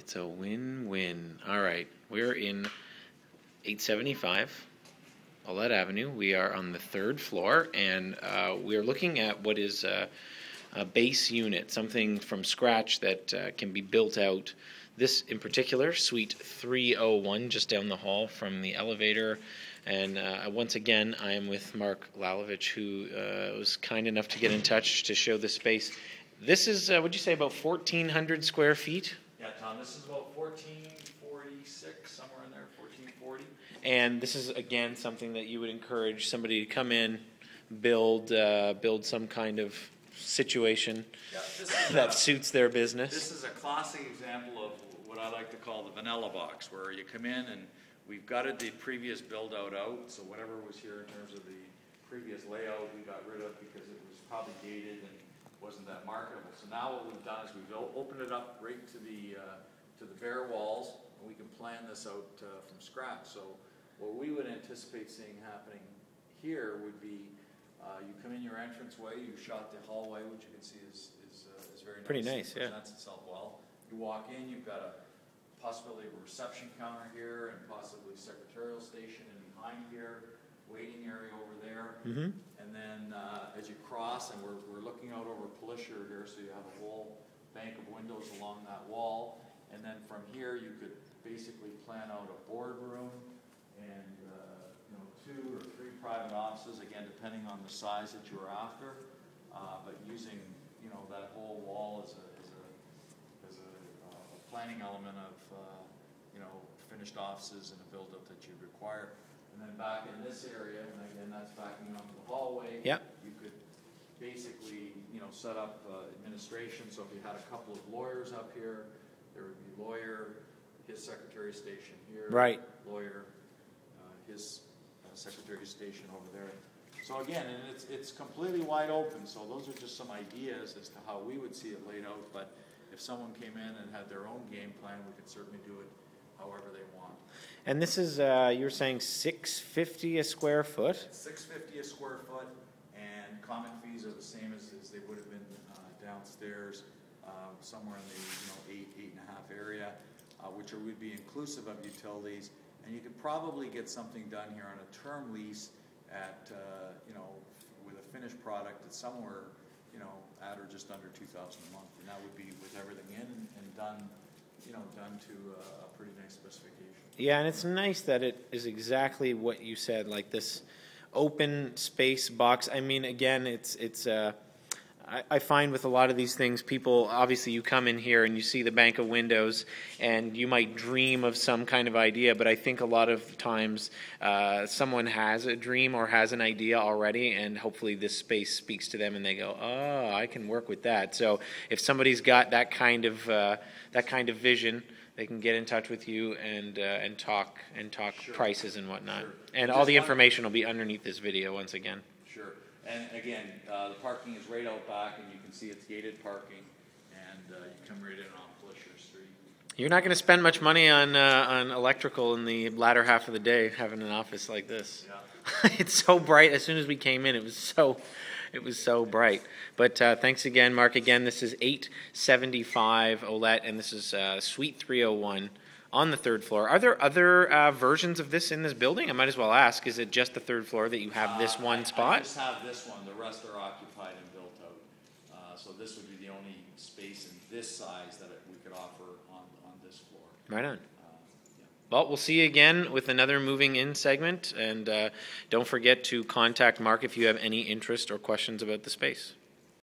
It's a win-win. All right, we're in 875 Ouellette Avenue. We are on the 3rd floor, and we are looking at what is a base unit, something from scratch that can be built out. This in particular, Suite 301, just down the hall from the elevator. And once again, I am with Mark Lalovich, who was kind enough to get in touch to show the space. This is, would you say, about 1,400 square feet? Yeah, Tom, this is about 1446, somewhere in there, 1440. And this is, again, something that you would encourage somebody to come in, build some kind of situation that suits their business. This is a classic example of what I like to call the vanilla box, where you come in and we've gutted the previous build-out out, so whatever was here in terms of the previous layout, we got rid of because it was probably dated and wasn't that marketable. So now what we've done is we've opened it up right to the bare walls, and we can plan this out from scratch. So what we would anticipate seeing happening here would be you come in your entranceway, you shot the hallway, which you can see is very nice. Pretty nice, yeah. Presents itself well. You walk in, you've got a possibility of a reception counter here, and possibly secretarial station, and behind here, waiting area over there. Mm-hmm. And then as you cross, and we're looking out over Lucier here, so you have a whole bank of windows along that wall. And then from here, you could basically plan out a boardroom and 2 or 3 private offices, again, depending on the size that you're after, but using that whole wall as a planning element of finished offices and a build-up that you'd require. And then back in this area, and again, that's backing onto the hallway. Yep. You could basically set up administration. So if you had a couple of lawyers up here, there would be lawyer, his secretary station here, right, lawyer, his secretary station over there. So again, and it's completely wide open. So those are just some ideas as to how we would see it laid out. But if someone came in and had their own game plan, we could certainly do it however they want. And this is, you're saying $650 a square foot? $650 a square foot, and common fees are the same as they would have been downstairs, somewhere in the 8.5 area, which would be inclusive of utilities. And you could probably get something done here on a term lease at with a finished product at somewhere at or just under $2,000 a month, and that would be with everything in and done done to a pretty nice specification. Yeah, and it's nice that it is exactly what you said, like this open space box. I mean, again, I find with a lot of these things, people, obviously you come in here and you see the bank of windows and you might dream of some kind of idea, but I think a lot of times someone has a dream or has an idea already, and hopefully this space speaks to them and they go, oh, I can work with that. So if somebody's got that kind of vision, they can get in touch with you and talk Sure. prices and whatnot. Sure. And all the information will be underneath this video once again. Sure. And again, the parking is right out back, and you can see it's gated parking, and you come right in off Lucier Street. You're not going to spend much money on electrical in the latter half of the day having an office like this. Yeah. It's so bright. As soon as we came in, it was so bright. But thanks again, Mark. Again, this is 875 Ouellette, and this is Suite 301 on the 3rd floor. Are there other versions of this in this building? I might as well ask, is it just the 3rd floor that you have this one spot? I just have this one. The rest are occupied and built out. So this would be the only space in this size that we could offer on this floor. Right on. Yeah. Well, we'll see you again with another moving in segment, and don't forget to contact Mark if you have any interest or questions about the space.